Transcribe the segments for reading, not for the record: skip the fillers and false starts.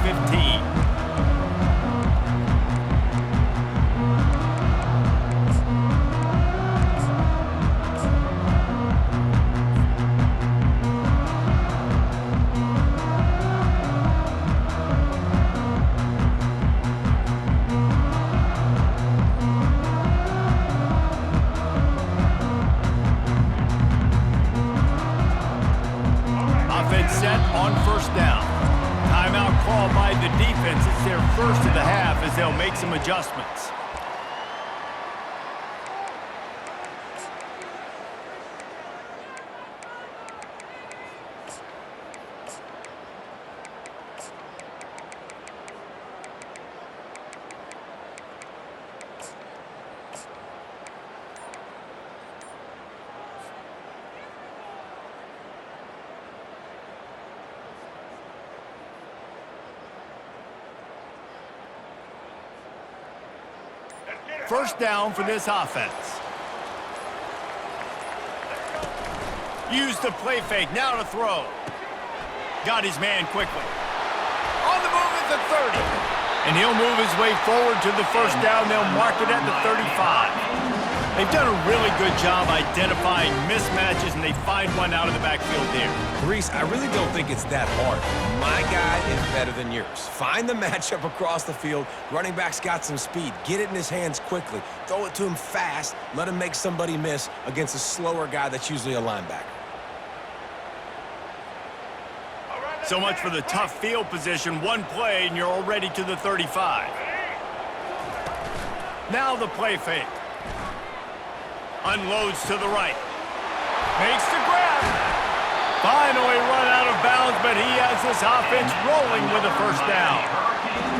15. Offense set on first down. Timeout called by the defense. It's their first of the half as they'll make some adjustments. First down for this offense. Use the play fake, now to throw. Got his man quickly. On the move at the 30. And he'll move his way forward to the first down. They'll mark it at the 35. They've done a really good job identifying mismatches, and they find one out of the backfield there. Reese, I really don't think it's that hard. My guy is better than yours. Find the matchup across the field. Running back's got some speed. Get it in his hands quickly. Throw it to him fast. Let him make somebody miss against a slower guy that's usually a linebacker. So much for the tough field position. One play, and you're already to the 35. Now the play fake. Unloads to the right. Makes the grab. Finally run out of bounds, but he has this offense rolling with a first down.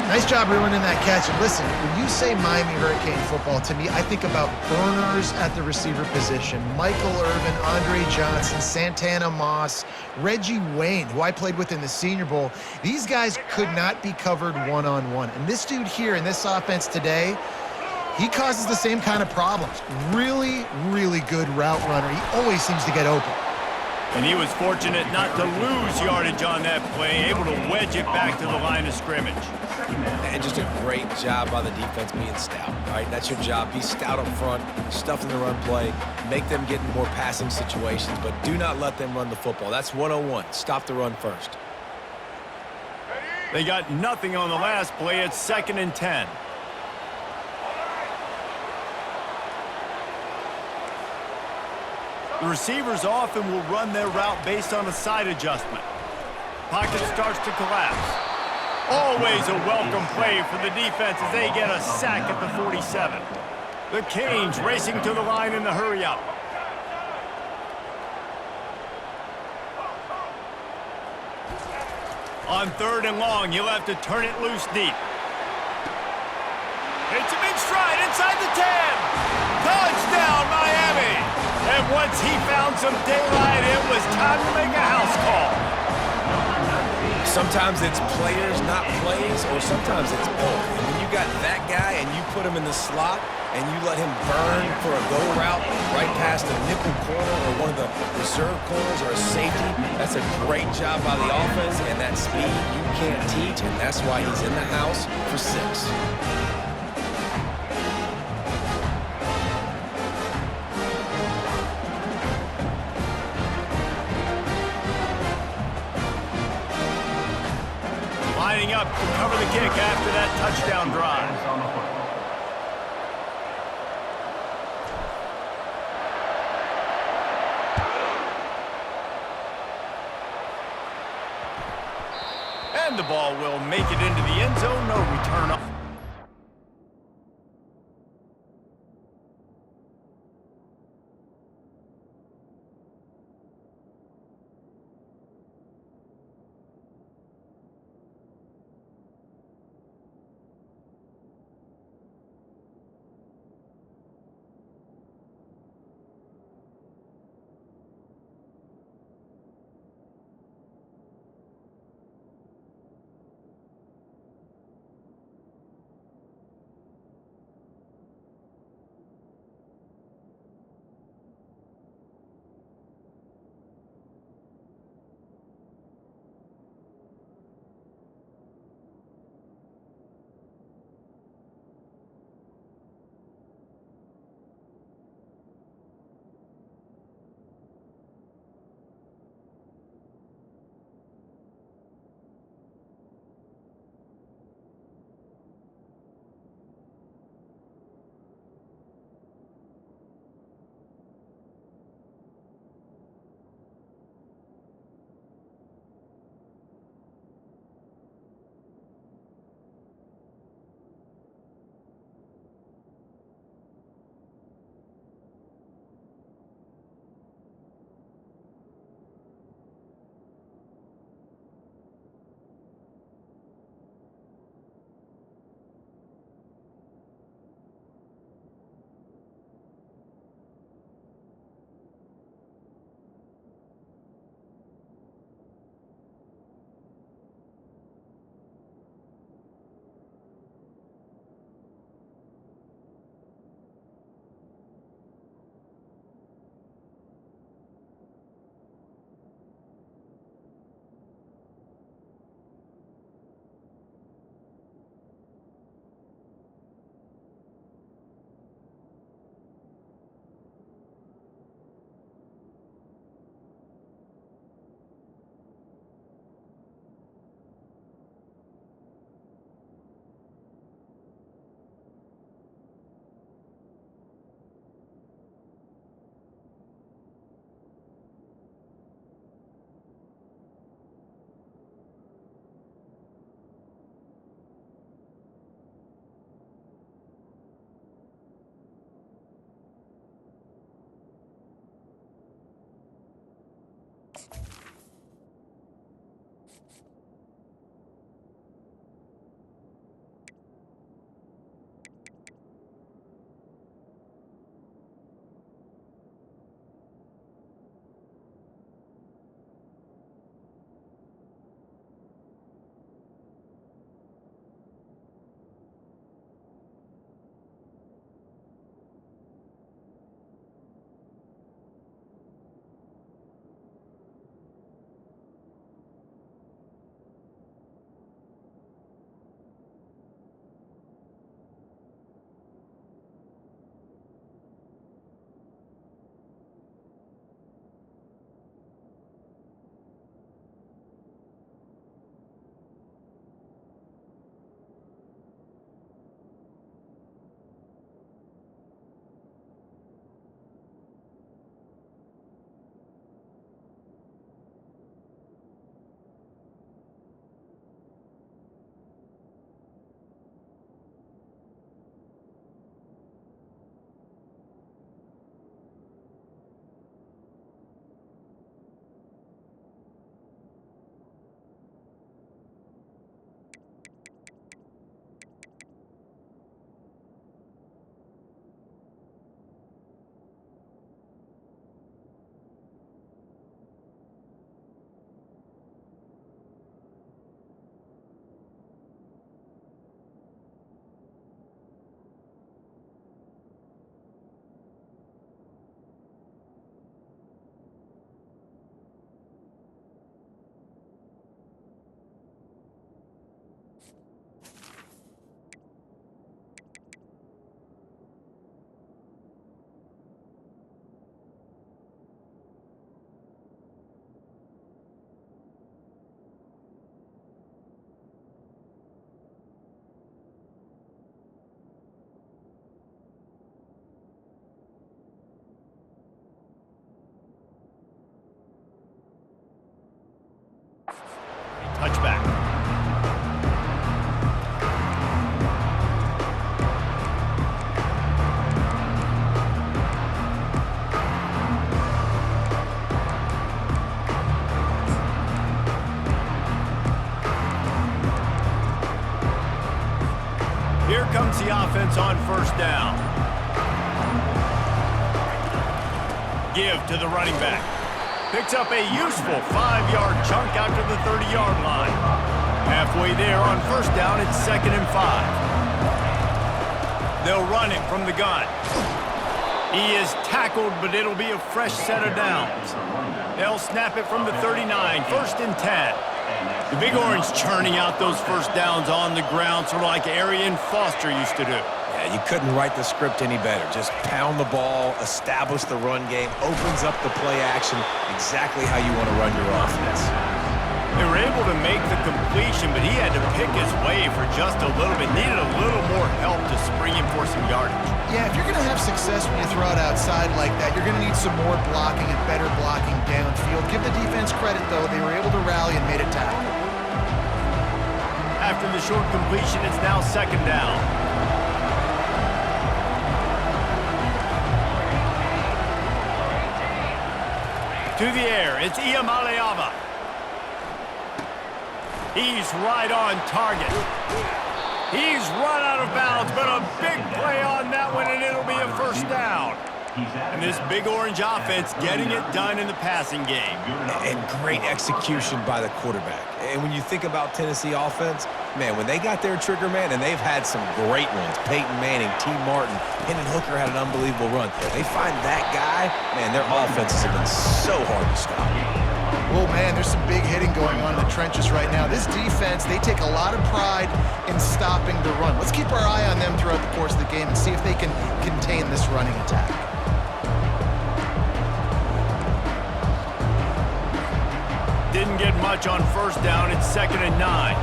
Nice job ruining that catch. And listen, when you say Miami Hurricane football, to me, I think about burners at the receiver position. Michael Irvin, Andre Johnson, Santana Moss, Reggie Wayne, who I played with in the Senior Bowl. These guys could not be covered one-on-one. And this dude here in this offense today, he causes the same kind of problems. Really, really good route runner. He always seems to get open. And he was fortunate not to lose yardage on that play, able to wedge it back to the line of scrimmage. And just a great job by the defense being stout, right? That's your job. Be stout up front, stuff in the run play, make them get in more passing situations, but do not let them run the football. That's 101. Stop the run first. They got nothing on the last play. It's 2nd and 10. The receivers often will run their route based on a side adjustment. Pocket starts to collapse. Always a welcome play for the defense as they get a sack at the 47. The Canes racing to the line in the hurry-up. On 3rd and long, you'll have to turn it loose deep. Hits him in stride inside the 10. Touchdown, Miami. And once he found some daylight, it was time to make a house call. Sometimes it's players, not plays, or sometimes it's both. And when you got that guy and you put him in the slot and you let him burn for a go route right past a nickel corner or one of the reserve corners or a safety, that's a great job by the offense, and that speed you can't teach, and that's why he's in the house for 6. Lining up to cover the kick after that touchdown drive. And the ball will make it into the end zone. No return up. offense on first down. Give to the running back. Picks up a useful 5-yard chunk out to the 30-yard line. Halfway there on first down, it's 2nd and 5. They'll run it from the gun. He is tackled, but it'll be a fresh set of downs. They'll snap it from the 39, 1st and 10. The Big Orange churning out those first downs on the ground, sort of like Arian Foster used to do. Yeah, you couldn't write the script any better. Just pound the ball, establish the run game, opens up the play action, exactly how you want to run your offense. They were able to make the completion, but he had to pick his way for just a little bit. Needed a little more help to spring him for some yardage. Yeah, if you're going to have success when you throw it outside like that, you're going to need some more blocking and better blocking downfield. Give the defense credit, though. They were able to rally and made a tackle. After the short completion, it's now 2nd down. To the air, it's Iamaleava. He's right on target. He's run out of bounds, but a big play on that one, and it'll be a first down. And this Big Orange offense getting it done in the passing game. And great execution by the quarterback. And when you think about Tennessee offense, man, when they got their trigger man, and they've had some great ones, Peyton Manning, T. Martin, Hendon Hooker had an unbelievable run. They find that guy, man, their offenses have been so hard to stop. Oh, man, there's some big hitting going on in the trenches right now. This defense, they take a lot of pride in stopping the run. Let's keep our eye on them throughout the course of the game and see if they can contain this running attack. Didn't get much on first down. It's 2nd and 9.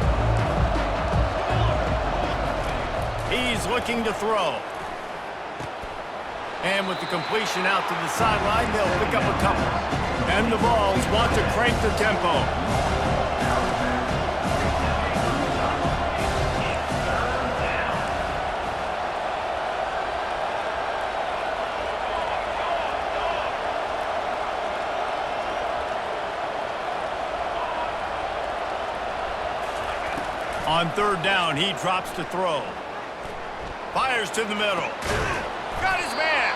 He's looking to throw. And with the completion out to the sideline, they'll pick up a couple. And the Vols want to crank the tempo. On 3rd down, he drops to throw. Fires to the middle. Got his man.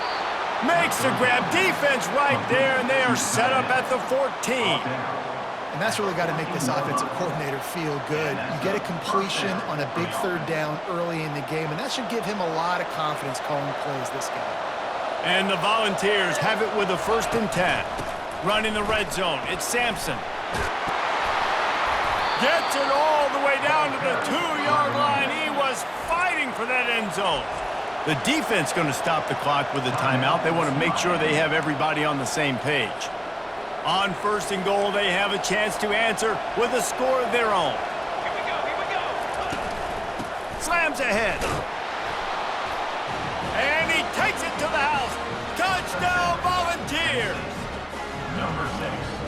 Makes the grab. Defense right there, and they are set up at the 14. And that's really got to make this offensive coordinator feel good. You get a completion on a big 3rd down early in the game, and that should give him a lot of confidence calling plays this game. And the Volunteers have it with a 1st and 10. Running the red zone. It's Sampson. Gets it all the way down to the 2-yard line. He was fighting for that end zone. The defense going to stop the clock with a timeout. They want to make sure they have everybody on the same page. On 1st and goal, they have a chance to answer with a score of their own. Here we go. Slams ahead. And he takes it to the house. Touchdown, Volunteers.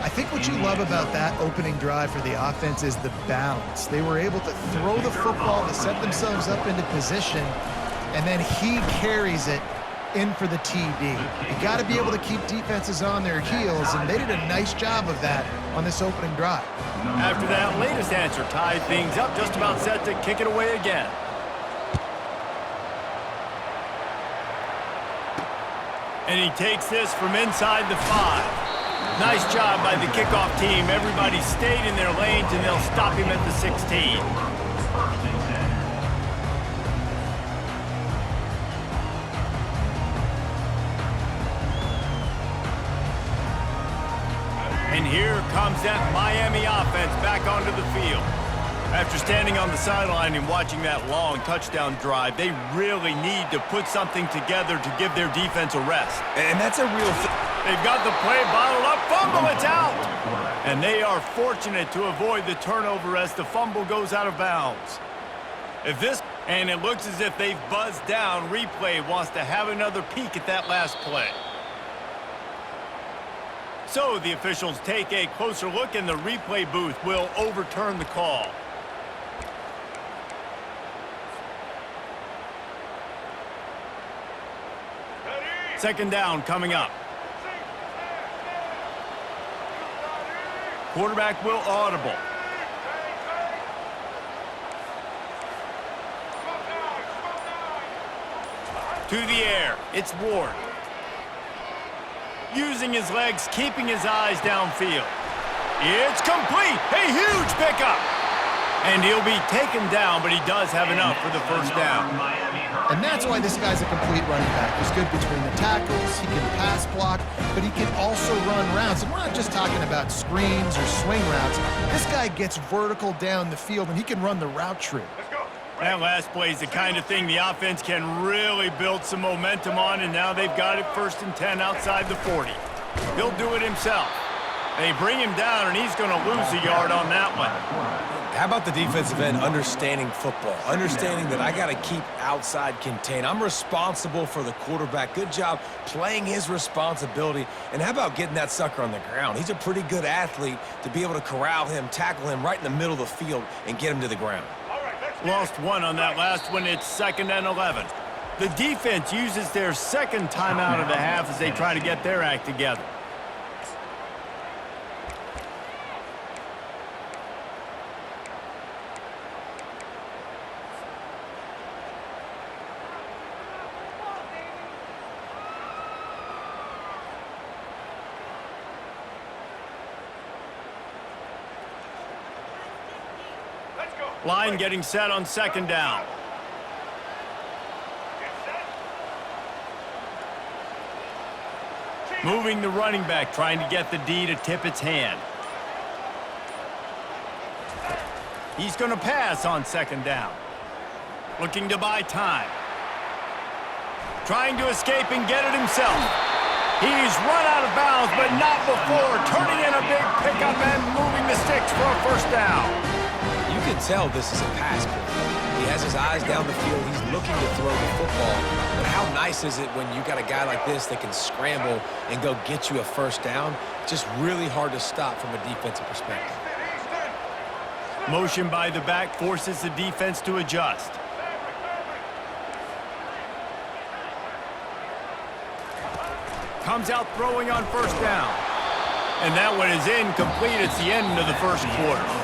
I think what you love about that opening drive for the offense is the bounce. They were able to throw the football to set themselves up into position, and then he carries it in for the TD. You got to be able to keep defenses on their heels, and they did a nice job of that on this opening drive. After that latest answer tied things up, just about set to kick it away again. And he takes this from inside the 5. Nice job by the kickoff team. Everybody stayed in their lanes, and they'll stop him at the 16. And here comes that Miami offense back onto the field. After standing on the sideline and watching that long touchdown drive, they really need to put something together to give their defense a rest. And that's a real thing. They've got the play bottled up. Fumble, it's out. And they are fortunate to avoid the turnover as the fumble goes out of bounds. And it looks as if they've buzzed down. Replay wants to have another peek at that last play. So the officials take a closer look, and the replay booth will overturn the call. Second down coming up. Quarterback will audible. To the air, it's Ward. Using his legs, keeping his eyes downfield. It's complete. A huge pickup. And he'll be taken down, but he does have enough for the first down. And that's why this guy's a complete running back. He's good between the tackles, he can pass block, but he can also run routes. And we're not just talking about screens or swing routes. This guy gets vertical down the field, and he can run the route tree. That last play is the kind of thing the offense can really build some momentum on, and now they've got it 1st and 10 outside the 40. He'll do it himself. They bring him down, and he's going to lose a yard on that one. How about the defensive end understanding football, understanding that I got to keep outside contained. I'm responsible for the quarterback. Good job playing his responsibility. And how about getting that sucker on the ground? He's a pretty good athlete to be able to corral him, tackle him right in the middle of the field, and get him to the ground. Lost one on that last one. It's 2nd and 11. The defense uses their second timeout of the half as they try to get their act together. Line getting set on 2nd down. Moving the running back, trying to get the D to tip its hand. He's going to pass on 2nd down. Looking to buy time. Trying to escape and get it himself. He's run out of bounds, but not before turning in a big pickup and moving the sticks for a 1st down. You can tell this is a pass play. He has his eyes down the field. He's looking to throw the football. But how nice is it when you got a guy like this that can scramble and go get you a 1st down? Just really hard to stop from a defensive perspective. Motion by the back forces the defense to adjust. Comes out throwing on 1st down. And that one is incomplete. It's the end of the 1st quarter.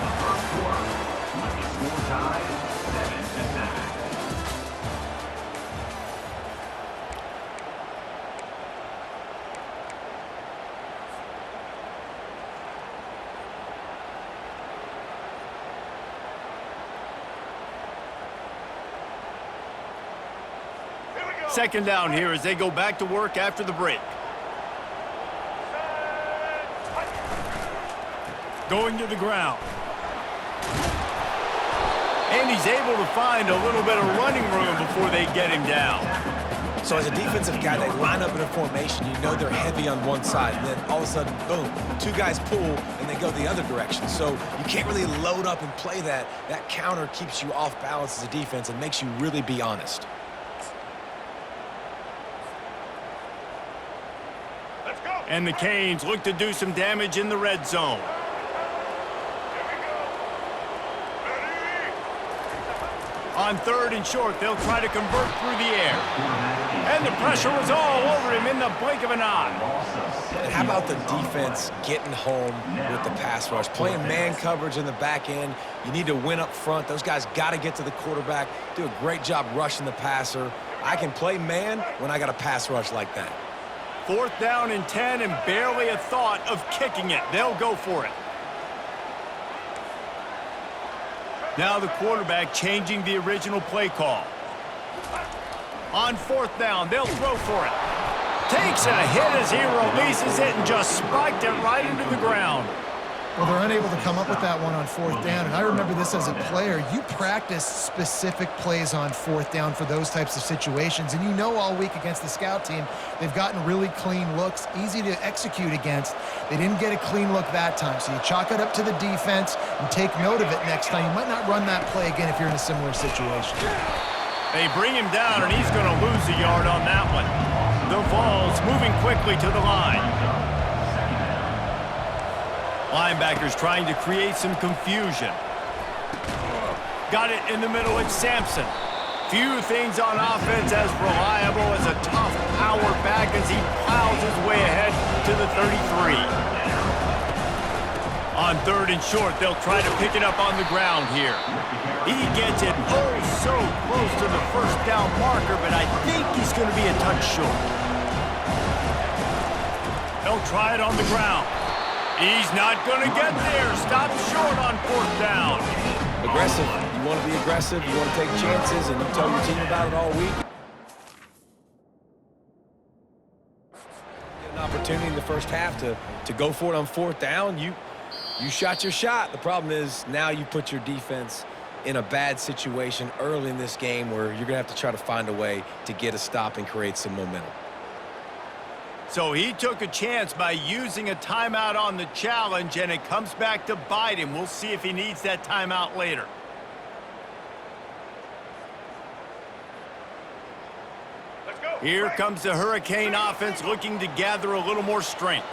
Second down here as they go back to work after the break. Going to the ground. And he's able to find a little bit of running room before they get him down. So as a defensive guy, they line up in a formation. You know they're heavy on one side. And then all of a sudden, boom, 2 guys pull, and they go the other direction. So you can't really load up and play that. That counter keeps you off balance as a defense and makes you really be honest. And the Canes look to do some damage in the red zone. On 3rd and short, they'll try to convert through the air. And the pressure was all over him in the blink of an eye. And how about the defense getting home with the pass rush? Playing man coverage in the back end. You need to win up front. Those guys got to get to the quarterback, do a great job rushing the passer. I can play man when I got a pass rush like that. 4th down and 10 and barely a thought of kicking it. They'll go for it. Now the quarterback changing the original play call. On 4th down, they'll throw for it. Takes a hit as he releases it and just spiked it right into the ground. Well, they're unable to come up with that one on 4th down, and I remember this as a player. You practice specific plays on 4th down for those types of situations, and you know all week against the scout team, they've gotten really clean looks, easy to execute against. They didn't get a clean look that time, so you chalk it up to the defense and take note of it next time. You might not run that play again if you're in a similar situation. They bring him down, and he's going to lose a yard on that one. The Vols moving quickly to the line. Linebackers trying to create some confusion. Got it in the middle, it's Sampson. Few things on offense as reliable as a tough power back as he plows his way ahead to the 33. On 3rd and short, they'll try to pick it up on the ground here. He gets it oh so close to the first down marker, but I think he's going to be a touch short. They'll try it on the ground. He's not going to get there. Stop short on 4th down. Aggressive. You want to be aggressive. You want to take chances, and you tell your team about it all week. Get an opportunity in the first half to go for it on 4th down. You shot your shot. The problem is now you put your defense in a bad situation early in this game where you're going to have to try to find a way to get a stop and create some momentum. So he took a chance by using a timeout on the challenge, and it comes back to bite him. We'll see if he needs that timeout later. Let's go. Here comes the Hurricane offense looking to gather a little more strength.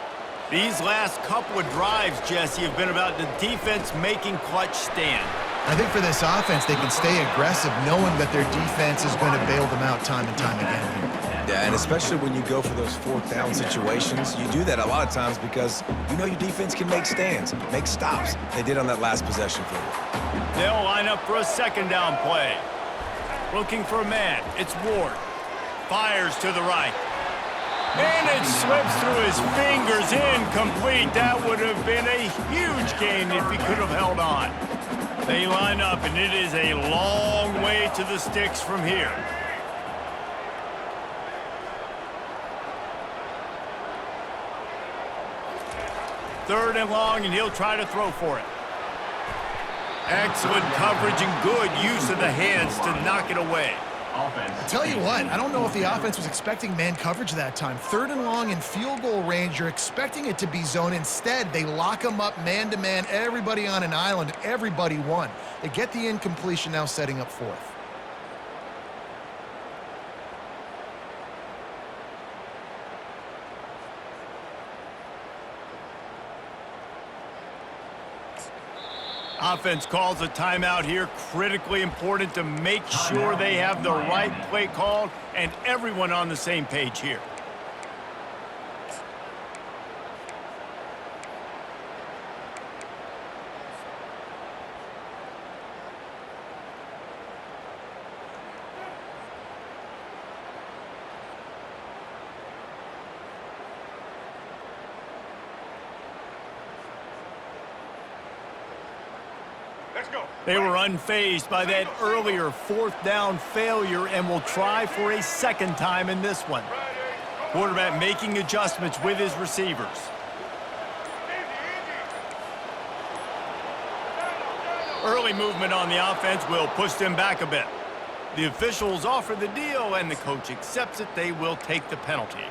These last couple of drives, Jesse, have been about the defense making clutch stand. I think for this offense, they can stay aggressive knowing that their defense is going to bail them out time and time again. Yeah, and especially when you go for those 4th down situations, you do that a lot of times because you know your defense can make stands, make stops. They did on that last possession for you. They'll line up for a 2nd down play. Looking for a man. It's Ward. Fires to the right. And it slips through his fingers, incomplete. That would have been a huge gain if he could have held on. They line up, and it is a long way to the sticks from here. Third and long, and he'll try to throw for it. Excellent coverage and good use of the hands to knock it away. I tell you what, I don't know if the offense was expecting man coverage that time. 3rd and long in field goal range, you're expecting it to be zone. Instead, they lock them up man-to-man, everybody on an island, everybody won. They get the incompletion, now setting up 4th. Offense calls a timeout here. Critically important to make sure they have the right play called and everyone on the same page here. They were unfazed by that earlier 4th down failure and will try for a 2nd time in this one. Quarterback making adjustments with his receivers. Early movement on the offense will push them back a bit. The officials offer the deal and the coach accepts it. They will take the penalty.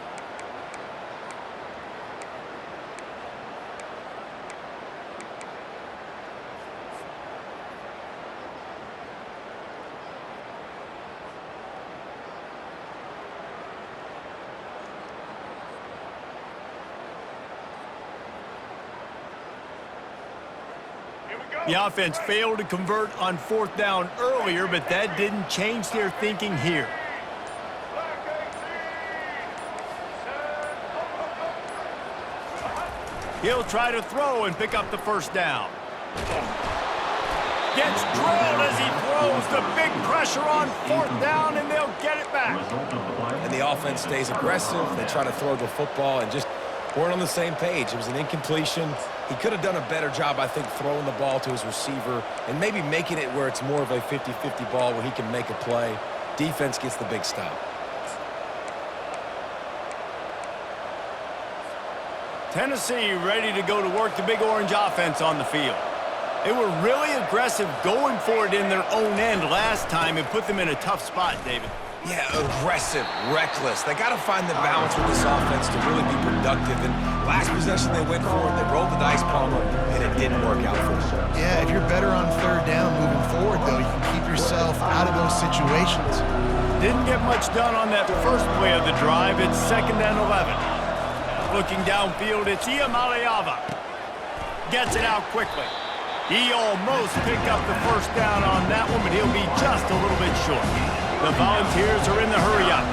The offense failed to convert on 4th down earlier, but that didn't change their thinking here. He'll try to throw and pick up the 1st down. Gets drilled as he throws. The big pressure on 4th down, and they'll get it back. And the offense stays aggressive. They try to throw the football and just weren't on the same page. It was an incompletion. He could have done a better job, I think, throwing the ball to his receiver and maybe making it where it's more of a 50-50 ball where he can make a play. Defense gets the big stop. Tennessee ready to go to work the Big Orange offense on the field. They were really aggressive going for it in their own end last time and put them in a tough spot, David. Yeah, aggressive, reckless. They got to find the balance with this offense to really be productive. And last possession they went for it, they rolled the dice, Palmer, and it didn't work out for them. Yeah, if you're better on 3rd down moving forward, though, you can keep yourself out of those situations. Didn't get much done on that first play of the drive. It's 2nd and 11. Looking downfield, it's Iamaleava. Gets it out quickly. He almost picked up the 1st down on that one, but he'll be just a little bit short. The Volunteers are in the hurry-up.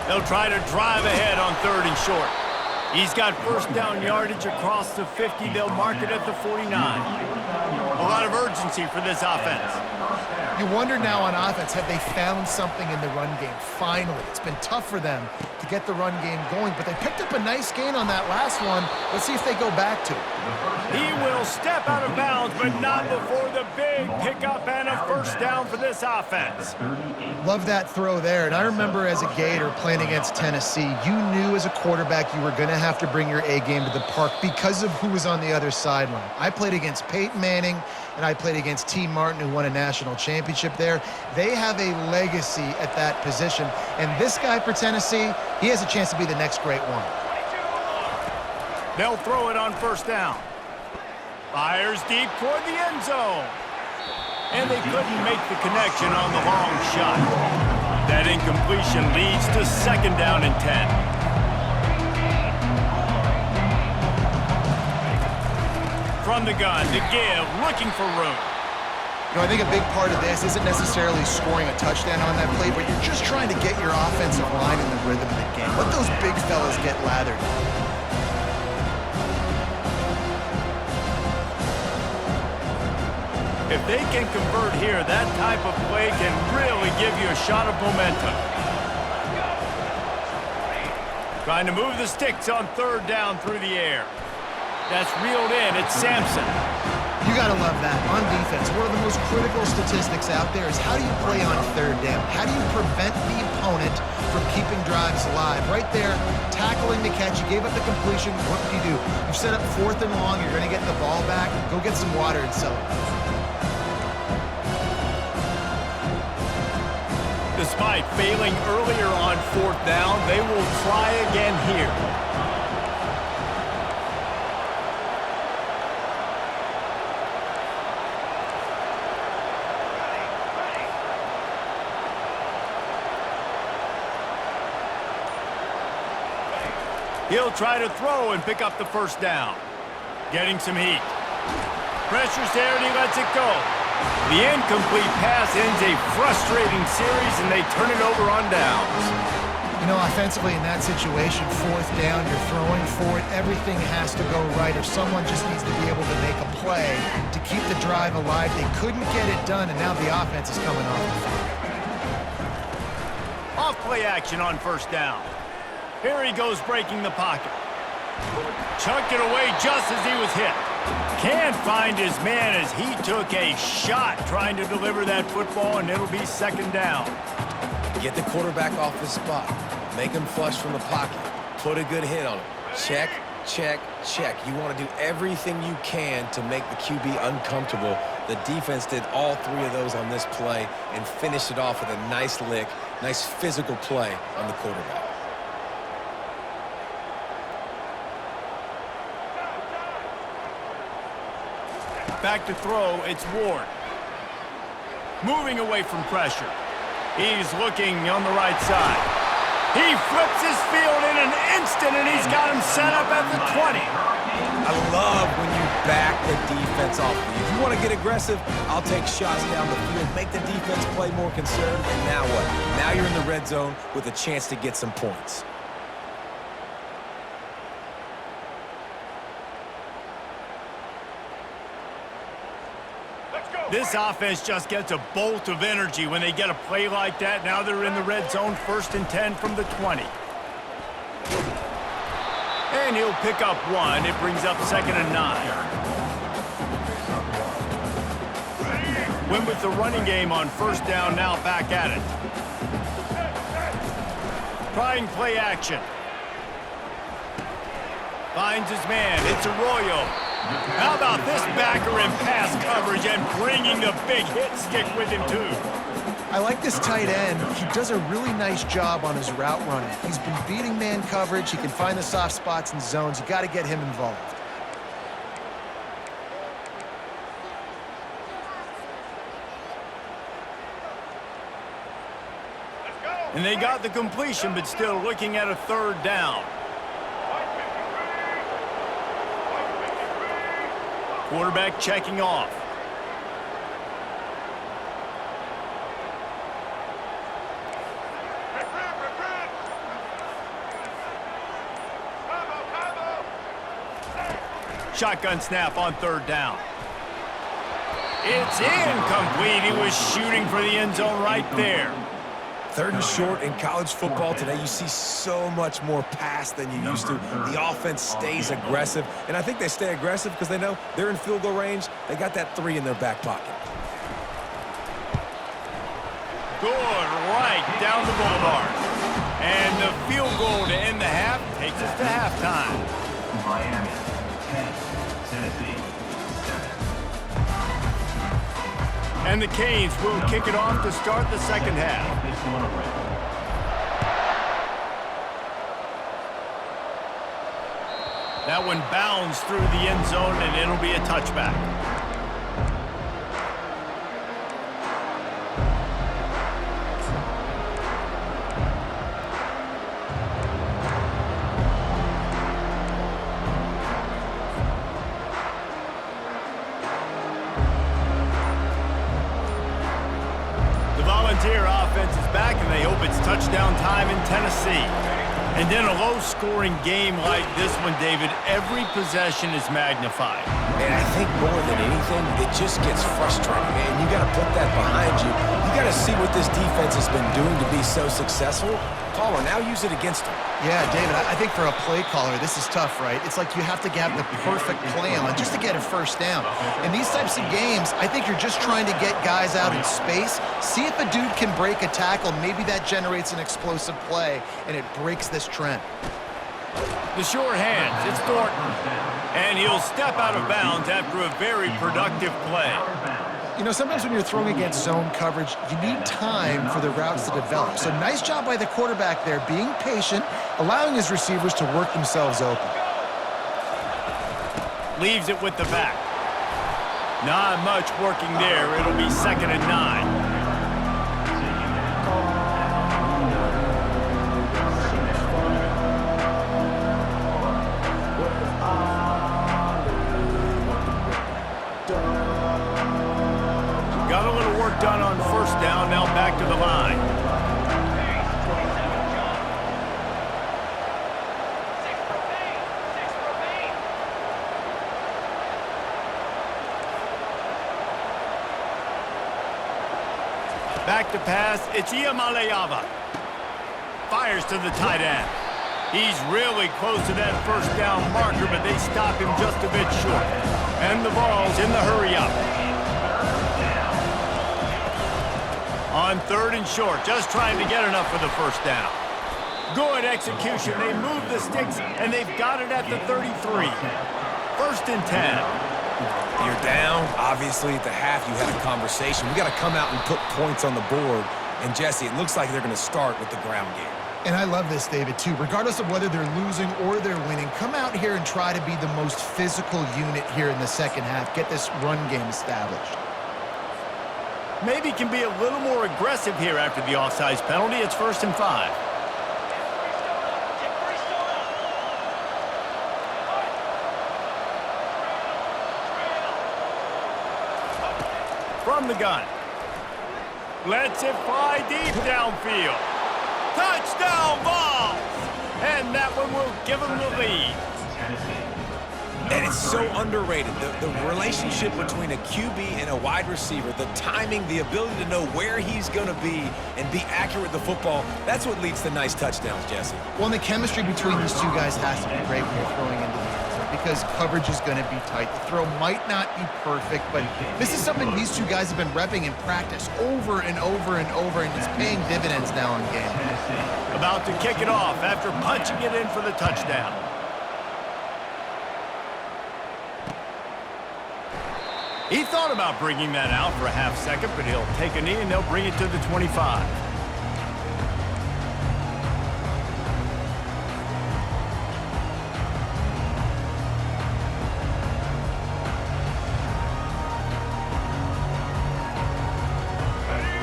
They'll try to drive ahead on 3rd and short. He's got first down yardage across the 50. They'll mark it at the 49. A lot of urgency for this offense. You wonder now on offense, have they found something in the run game? Finally, it's been tough for them to get the run game going, but they picked up a nice gain on that last one. Let's see if they go back to it. He will step out of bounds, but not before the big pickup and a first down for this offense. Love that throw there. And I remember as a Gator playing against Tennessee, you knew as a quarterback you were going to have to bring your A game to the park because of who was on the other sideline. I played against Peyton Manning, and I played against T. Martin, who won a national championship there. They have a legacy at that position. And this guy for Tennessee, he has a chance to be the next great one. They'll throw it on first down. Fires deep toward the end zone. And they couldn't make the connection on the long shot. That incompletion leads to second down and 10. From the gun to give, looking for room. You know, I think a big part of this isn't necessarily scoring a touchdown on that play, but you're just trying to get your offensive line in the rhythm of the game. Let those big fellas get lathered. If they can convert here, that type of play can really give you a shot of momentum. Trying to move the sticks on third down through the air. That's reeled in. It's Sampson. You got to love that. On defense, one of the most critical statistics out there is how do you play on third down? How do you prevent the opponent from keeping drives alive? Right there, tackling the catch. You gave up the completion. What do? You've set up fourth and long. You're going to get the ball back. Go get some water and celebrate. Despite failing earlier on fourth down, they will try again here. He'll try to throw and pick up the first down. Getting some heat. Pressure's there and he lets it go. The incomplete pass ends a frustrating series and they turn it over on downs. You know, offensively in that situation, fourth down, you're throwing for it. Everything has to go right or someone just needs to be able to make a play to keep the drive alive. They couldn't get it done and now the offense is coming off the field. Off play action on first down. Here he goes breaking the pocket. Chucked it away just as he was hit. Can't find his man as he took a shot trying to deliver that football, and it'll be second down. Get the quarterback off his spot. Make him flush from the pocket. Put a good hit on him. Check, check, check. You want to do everything you can to make the QB uncomfortable. The defense did all three of those on this play and finished it off with a nice lick, nice physical play on the quarterback. Back to throw, it's Ward. Moving away from pressure. He's looking on the right side. He flips his field in an instant, and he's got him set up at the 20. I love when you back the defense off. If you want to get aggressive, I'll take shots down the field, make the defense play more conservative, and now what? Now you're in the red zone with a chance to get some points. This offense just gets a bolt of energy when they get a play like that. Now they're in the red zone, 1st and 10 from the 20. And he'll pick up one. It brings up 2nd and 9. Went with the running game on first down, now back at it. Trying play action. Finds his man. It's Arroyo. How about this backer in pass coverage and bringing the big hit stick with him, too? I like this tight end. He does a really nice job on his route running. He's been beating man coverage. He can find the soft spots and zones. You got to get him involved. And they got the completion, but still looking at a third down. Quarterback checking off. Shotgun snap on 3rd down. It's incomplete. He was shooting for the end zone right there. 3rd and short in college football today. You see so much more pass than you used to. The offense stays aggressive, and I think they stay aggressive because they know they're in field goal range. They got that 3 in their back pocket. Good, right down the boulevard. And the field goal to end the half takes us to halftime. Miami, 10, Tennessee, 7. And the Canes will kick it off to start the second half. That one bounds through the end zone, and it'll be a touchback. Volunteer offense is back, and they hope it's touchdown time in Tennessee. And in a low-scoring game like this one, David, every possession is magnified. And I think more than anything, it just gets frustrating, man. You got to put that behind you. You got to see what this defense has been doing to be so successful. Caller, now use it against them. Yeah, David, I think for a play caller, this is tough, right? It's like you have to have the perfect play on just to get a first down. In these types of games, I think you're just trying to get guys out in space, see if a dude can break a tackle. Maybe that generates an explosive play, and it breaks this trend. The sure hands, it's Thornton. And he'll step out of bounds after a very productive play. You know, sometimes when you're throwing against zone coverage, you need time for the routes to develop. So nice job by the quarterback there, being patient, allowing his receivers to work themselves open. Leaves it with the back. Not much working there. It'll be 2nd and 9. Got a little work done on 1st down, now back to the line. Back to pass, it's Iamaleava. Fires to the tight end. He's really close to that 1st down marker, but they stop him just a bit short. And the ball's in the hurry-up. On 3rd and short, just trying to get enough for the 1st down. Good execution. They move the sticks, and they've got it at the 33. 1st and 10. You're down. Obviously, at the half, you had a conversation. We got to come out and put points on the board. And, Jesse, it looks like they're going to start with the ground game. And I love this, David, too. Regardless of whether they're losing or they're winning, come out here and try to be the most physical unit here in the second half. Get this run game established. Maybe can be a little more aggressive here after the offsides penalty. It's 1st and 5. From the gun. Lets it fly deep downfield. Touchdown Vols! And that one will give them the lead. And it's so underrated. The relationship between a QB and a wide receiver, the timing, the ability to know where he's going to be and be accurate with the football, that's what leads to nice touchdowns, Jesse. Well, and the chemistry between these two guys has to be great when you're throwing into the end zone because coverage is going to be tight. The throw might not be perfect, but this is something these two guys have been repping in practice over and over and over, and it's paying dividends now in game. About to kick it off after punching it in for the touchdown. He thought about bringing that out for a half second, but he'll take a knee and they'll bring it to the 25.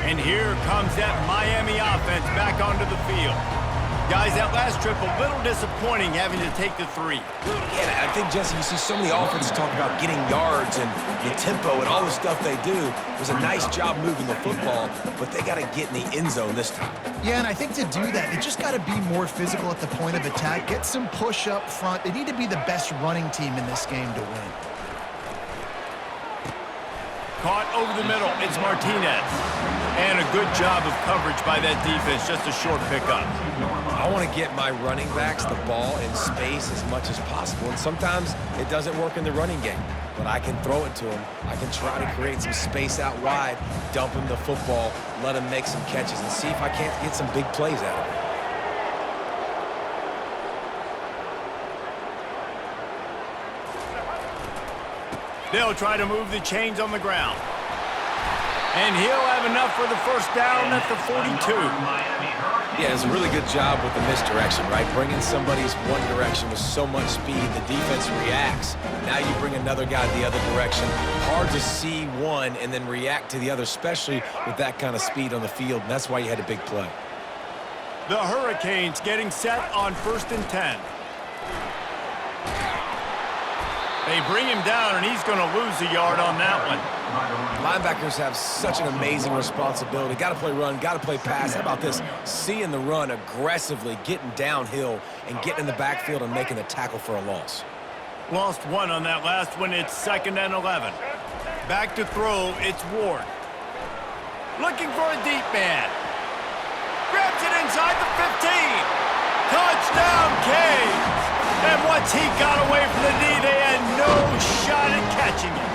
And here comes that Miami offense back onto the field. Guys, that last trip, a little disappointing having to take the 3. Yeah, I think, Jesse, you see so many offenses talk about getting yards and the tempo and all the stuff they do. It was a nice job moving the football, but they got to get in the end zone this time. Yeah, and I think to do that, they just got to be more physical at the point of attack, get some push up front. They need to be the best running team in this game to win. Caught over the middle, it's Martinez. And a good job of coverage by that defense, just a short pickup. I want to get my running backs the ball in space as much as possible, and sometimes it doesn't work in the running game, but I can throw it to them. I can try to create some space out wide, dump him the football, let him make some catches, and see if I can't get some big plays out of it. They'll try to move the chains on the ground. And he'll have enough for the first down at the 42. Yeah, it's a really good job with the misdirection, right? Bringing somebody's one direction with so much speed, the defense reacts. Now you bring another guy the other direction. Hard to see one and then react to the other, especially with that kind of speed on the field, and that's why you had a big play. The Hurricanes getting set on 1st and 10. They bring him down, and he's going to lose a yard on that one. Linebackers have such an amazing responsibility. Got to play run, got to play pass. How about this? Seeing the run aggressively, getting downhill, and getting in the backfield and making a tackle for a loss. Lost 1 on that last one. It's 2nd and 11. Back to throw, it's Ward. Looking for a deep man. Grabs it inside the 15. Touchdown, Canes! And once he got away from the knee, they had no shot at catching him.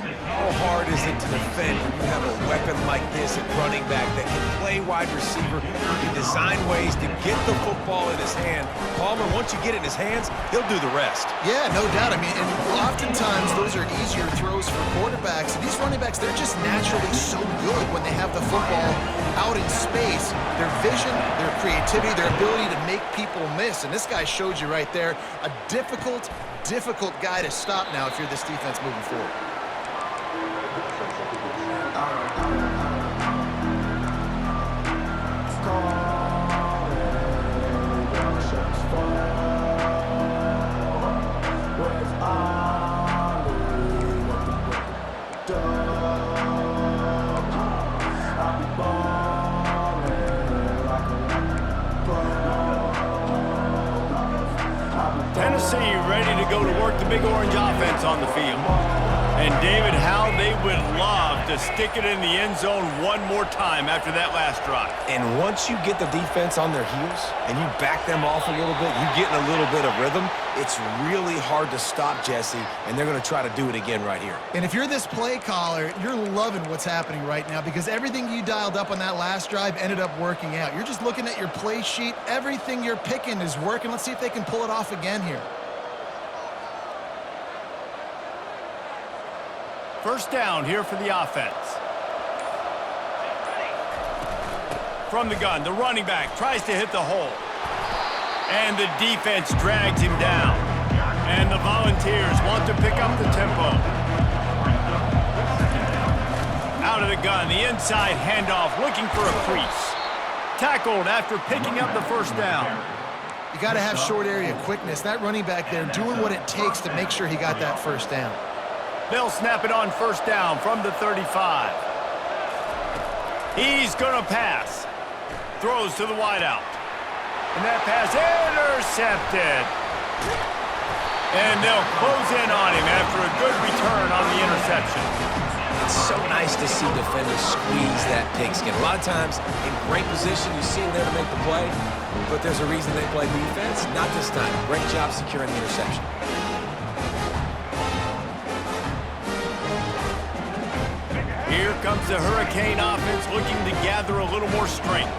How hard is it to defend when you have a weapon like this at running back that can play wide receiver, who can design ways to get the football in his hand? Palmer, once you get it in his hands, he'll do the rest. Yeah, no doubt. I mean, and oftentimes those are easier throws for quarterbacks. And these running backs, they're just naturally so good when they have the football out in space. Their vision, their creativity, their ability to make people miss. And this guy showed you right there, a difficult guy to stop now if you're this defense moving forward. Tennessee ready to go to work the Big Orange offense on the field. And David, how they would love to stick it in the end zone one more time after that last drive. And once you get the defense on their heels and you back them off a little bit, you get in a little bit of rhythm, it's really hard to stop Jesse, and they're going to try to do it again right here. And if you're this play caller, you're loving what's happening right now because everything you dialed up on that last drive ended up working out. You're just looking at your play sheet. Everything you're picking is working. Let's see if they can pull it off again here. First down here for the offense. From the gun, the running back tries to hit the hole. And the defense drags him down. And the Volunteers want to pick up the tempo. Out of the gun, the inside handoff, looking for a crease. Tackled after picking up the first down. You got to have short area quickness. That running back there doing what it takes to make sure he got that first down. They'll snap it on first down from the 35. He's going to pass. Throws to the wideout. And that pass intercepted. And they'll close in on him after a good return on the interception. It's so nice to see defenders squeeze that pigskin. A lot of times, in great position, you see them there to make the play, but there's a reason they play defense. Not this time. Great job securing the interception. Here comes the Hurricane offense looking to gather a little more strength.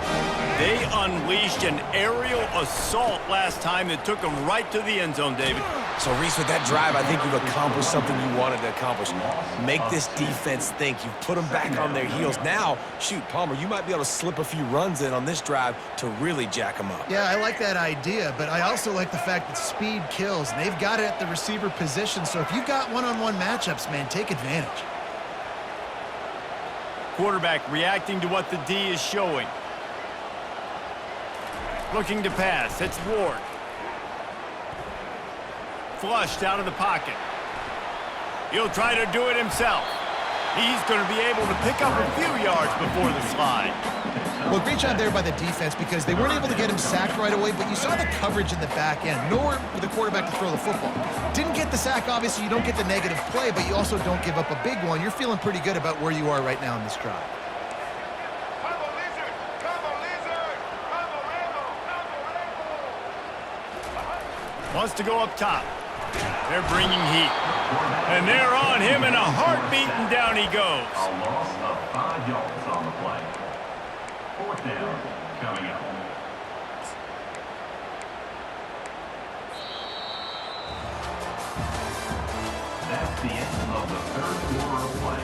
They unleashed an aerial assault last time that took them right to the end zone, David. So, Reese, with that drive, I think you've accomplished something you wanted to accomplish. Make this defense think. You've put them back on their heels. Now, shoot, Palmer, you might be able to slip a few runs in on this drive to really jack them up. Yeah, I like that idea, but I also like the fact that speed kills. And they've got it at the receiver position, so if you've got one-on-one matchups, man, take advantage. Quarterback reacting to what the D is showing. Looking to pass. It's Ward. Flushed out of the pocket. He'll try to do it himself. He's going to be able to pick up a few yards before the slide. Well, great job there by the defense because they weren't able to get him sacked right away, but you saw the coverage in the back end. Nowhere for the quarterback to throw the football. Didn't get the sack, obviously. You don't get the negative play, but you also don't give up a big one. You're feeling pretty good about where you are right now in this drive. Wants to go up top. They're bringing heat. And they're on him in a heartbeat, and down he goes. A loss of 5 yards on the play. Fourth down coming up. That's the end of the third quarter of play.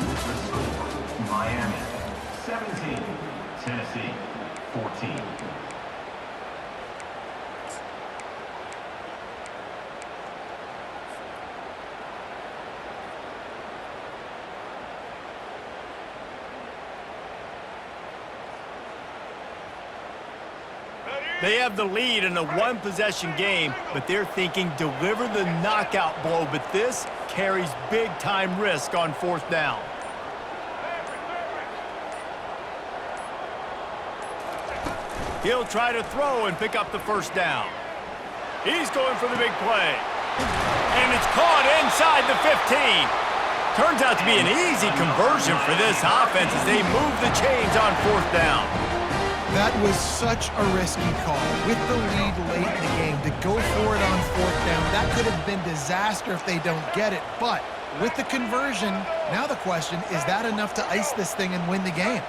With the score, Miami 17, Tennessee 14. They have the lead in a one-possession game, but they're thinking deliver the knockout blow, but this carries big-time risk on fourth down. He'll try to throw and pick up the first down. He's going for the big play. And it's caught inside the 15. Turns out to be an easy conversion for this offense as they move the chains on fourth down. That was such a risky call. With the lead late in the game, to go for it on fourth down, that could have been disaster if they don't get it. But with the conversion. Now the question, is that enough to ice this thing and win the game?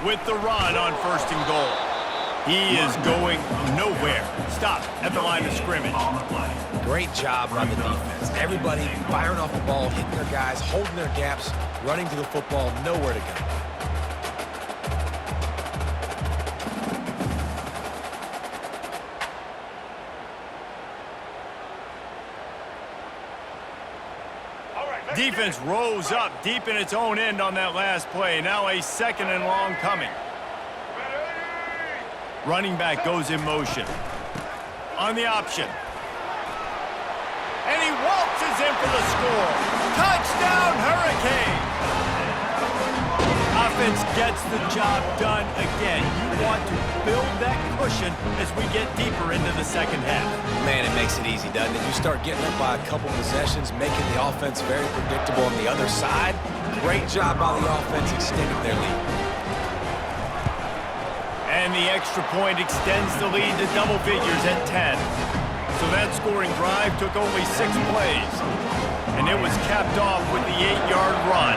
With the run on 1st and goal. He is going nowhere. Stop at the line of scrimmage. On the play. Great job by the defense. Everybody firing off the ball, hitting their guys, holding their gaps, running to the football, nowhere to go. Defense rose up deep in its own end on that last play. Now a 2nd and long coming. Running back goes in motion. On the option. And he waltzes in for the score. Touchdown, Hurricane! Offense gets the job done again. You want to build that cushion as we get deeper into the second half. Man, it makes it easy, doesn't it? You start getting up by a couple possessions, making the offense very predictable on the other side. Great job by the offense extending their lead. And the extra point extends the lead to double figures at 10. So that scoring drive took only 6 plays. And it was capped off with the 8-yard run.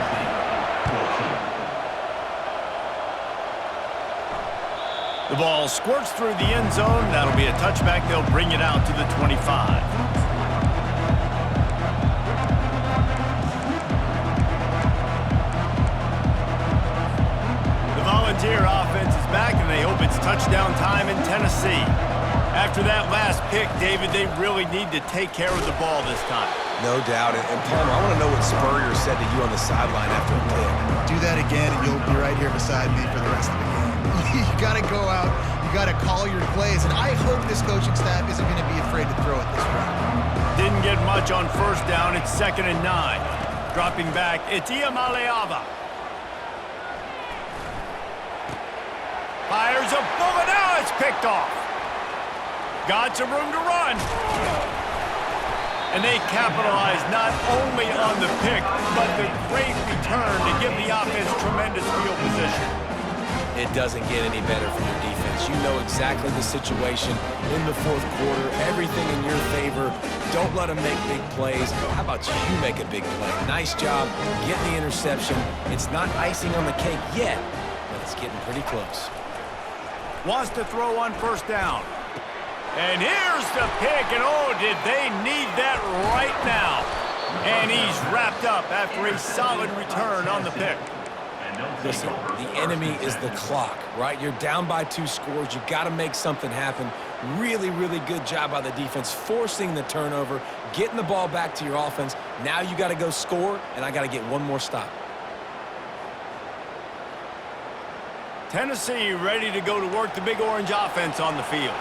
The ball squirts through the end zone. That'll be a touchback. They'll bring it out to the 25. The Volunteer offense is back, and they hope it's touchdown time in Tennessee. After that last pick, David, they really need to take care of the ball this time. No doubt. And Palmer, I want to know what Spurrier said to you on the sideline after a pick. Do that again, and you'll be right here beside me for the rest of the game. You got to go out. You got to call your plays, and I hope this coaching staff isn't going to be afraid to throw it this way. Didn't get much on 1st down. It's 2nd and 9. Dropping back, it's Iamaleava. Fires a bullet. Now it's picked off. Got some room to run. And they capitalize not only on the pick, but the great return to give the offense tremendous field position. It doesn't get any better for your defense. You know exactly the situation in the 4th quarter. Everything in your favor. Don't let them make big plays. How about you make a big play? Nice job getting the interception. It's not icing on the cake yet, but it's getting pretty close. Wants to throw on 1st down. And here's the pick, and oh, did they need that right now. And he's wrapped up after a solid return on the pick. Listen, the enemy is the clock, right? You're down by 2 scores. You got to make something happen. Really, really good job by the defense, forcing the turnover, getting the ball back to your offense. Now you got to go score, and I got to get one more stop. Tennessee ready to go to work the Big Orange offense on the field.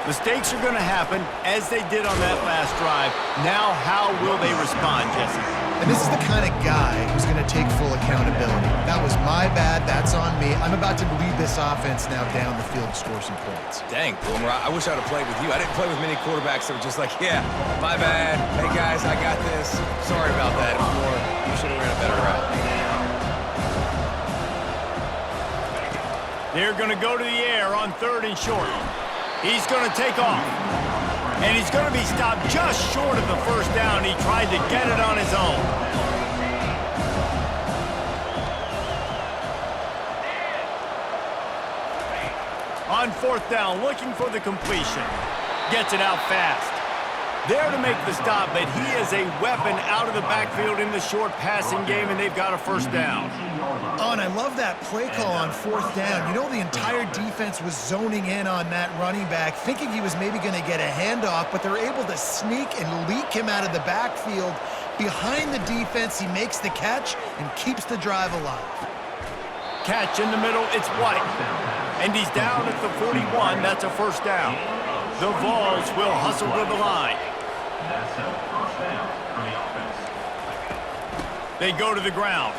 Mistakes are going to happen, as they did on that last drive. Now, how will they respond, Jesse? And this is the kind of guy who's going to take full accountability. That was my bad. That's on me. I'm about to lead this offense now down the field to score some points. Dang, Boomer, I wish I'd have played with you. I didn't play with many quarterbacks that were just like, yeah, my bad. Hey, guys, I got this. Sorry about that. It was more, you should have ran a better route. They're going to go to the air on 3rd and short. He's going to take off. And he's going to be stopped just short of the 1st down. He tried to get it on his own. On 4th down, looking for the completion. Gets it out fast. There to make the stop, but he is a weapon out of the backfield in the short passing game, and they've got a 1st down. Oh, and I love that play call on 4th down. You know, the entire defense was zoning in on that running back, thinking he was maybe going to get a handoff, but they're able to sneak and leak him out of the backfield. Behind the defense, he makes the catch and keeps the drive alive. Catch in the middle, it's White. And he's down at the 41. That's a 1st down. The Vols will hustle to the line. That's a 1st down for the offense. They go to the ground.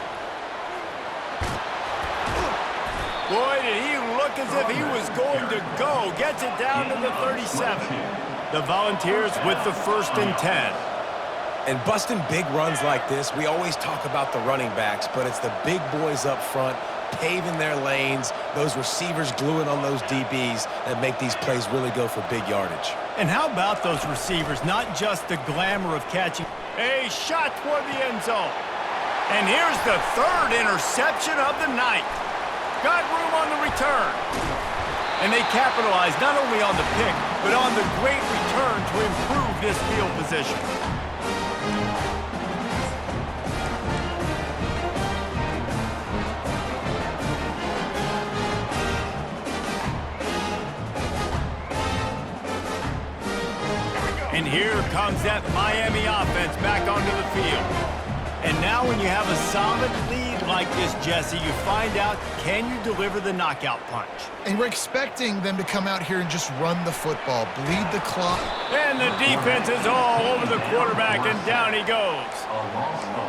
Boy, did he look as if he was going to go. Gets it down to the 37. The Volunteers with the 1st and 10. And busting big runs like this, we always talk about the running backs, but it's the big boys up front paving their lanes, those receivers gluing on those DBs that make these plays really go for big yardage. And how about those receivers? Not just the glamour of catching. A shot toward the end zone. And here's the third interception of the night. Got room on the return. And they capitalized not only on the pick, but on the great return to improve this field position. And here comes that Miami offense back onto the field. And now when you have a solid lead like this, Jesse, you find out, can you deliver the knockout punch? And we're expecting them to come out here and just run the football, bleed the clock. And the defense is all over the quarterback, and down he goes.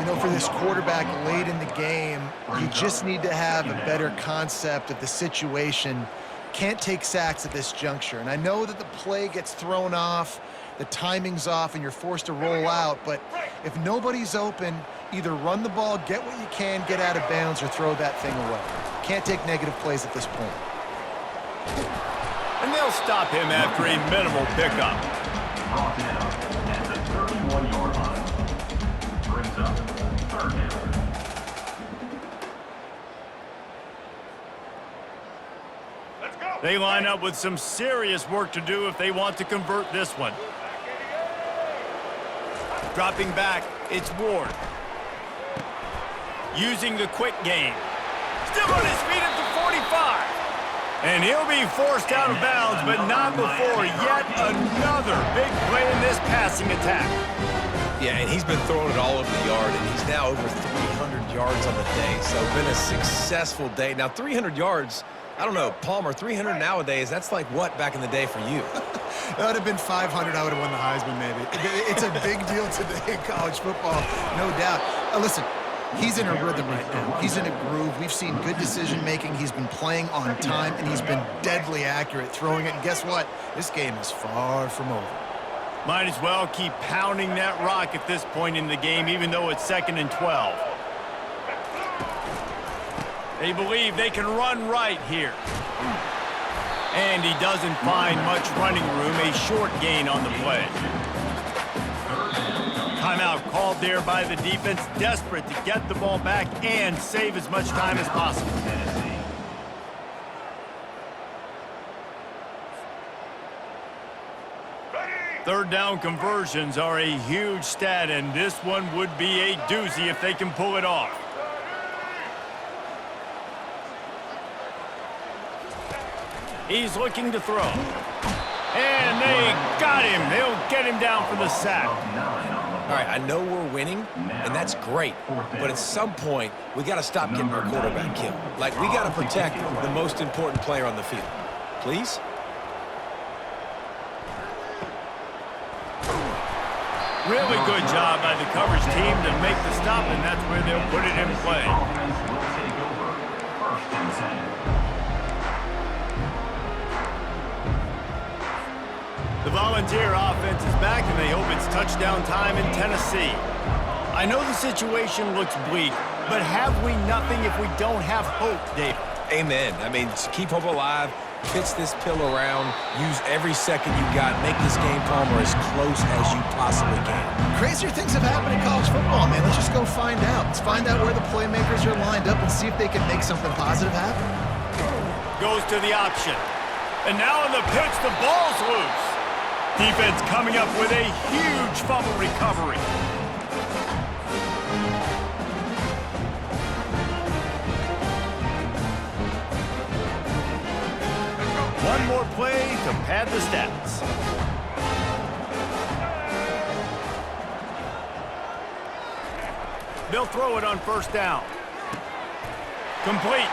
You know, for this quarterback late in the game, you just need to have a better concept of the situation. Can't take sacks at this juncture. And I know that the play gets thrown off, the timing's off, and you're forced to roll out. But if nobody's open, either run the ball, get what you can, get out of bounds, or throw that thing away. Can't take negative plays at this point. And they'll stop him after a minimal pickup. Brought down at the 31-yard line. Brings up third down. Let's go. They line up with some serious work to do if they want to convert this one. Dropping back, it's Ward. Using the quick game. Still on his feet at the 45. And he'll be forced out of bounds, but not before yet another big play in this passing attack. Yeah, and he's been throwing it all over the yard, and he's now over 300 yards on the day. So been a successful day. Now, 300 yards, I don't know, Palmer, 300 nowadays, that's like what back in the day for you? That would have been 500. I would have won the Heisman, maybe. It's a big deal today in college football, no doubt. Listen, he's in a rhythm right now. He's in a groove. We've seen good decision-making. He's been playing on time, and he's been deadly accurate throwing it. And guess what? This game is far from over. Might as well keep pounding that rock at this point in the game, even though it's 2nd and 12. They believe they can run right here. And he doesn't find much running room, a short gain on the play. Timeout called there by the defense, desperate to get the ball back and save as much time as possible. Third down conversions are a huge stat, and this one would be a doozy if they can pull it off. He's looking to throw. And they got him. They'll get him down for the sack. All right, I know we're winning, and that's great. But at some point, we got to stop getting our quarterback killed. Like, we got to protect the most important player on the field. Please? Really good job by the coverage team to make the stop, and that's where they'll put it in play. Offense will take over. First and 10. The Volunteer offense is back, and they hope it's touchdown time in Tennessee. I know the situation looks bleak, but have we nothing if we don't have hope, Dave? Amen. I mean, keep hope alive, pitch this pill around, use every second you got, make this game, Palmer, as close as you possibly can. Crazier things have happened in college football, man. Let's just go find out. Let's find out where the playmakers are lined up and see if they can make something positive happen. Goes to the option. And now on the pitch, the ball's loose. Defense coming up with a huge fumble recovery. One more play to pad the stats. They'll throw it on first down. Complete.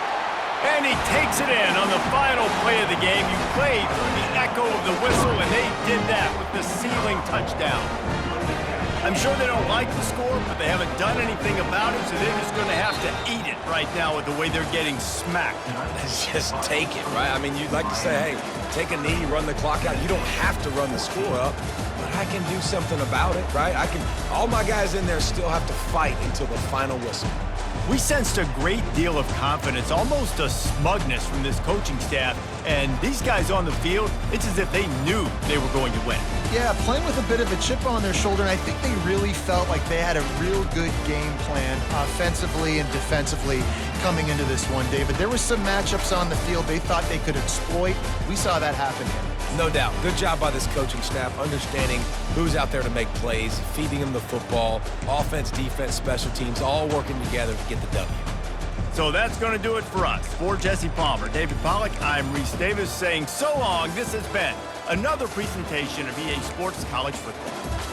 And he takes it in on the final play of the game. You played through the echo of the whistle, and they did that with the sealing touchdown. I'm sure they don't like the score, but they haven't done anything about it, so they're just going to have to eat it right now with the way they're getting smacked. Just take it, right? I mean, you'd like to say, hey, take a knee, run the clock out. You don't have to run the score up, but I can do something about it, right? All my guys in there still have to fight until the final whistle. We sensed a great deal of confidence, almost a smugness from this coaching staff. And these guys on the field, it's as if they knew they were going to win. Yeah, playing with a bit of a chip on their shoulder, and I think they really felt like they had a real good game plan offensively and defensively coming into this one, David. There were some matchups on the field they thought they could exploit. We saw that happen here. No doubt. Good job by this coaching staff, understanding who's out there to make plays, feeding them the football, offense, defense, special teams, all working together to get the W. So that's going to do it for us. For Jesse Palmer, David Pollack, I'm Reese Davis saying so long. This has been another presentation of EA Sports College Football.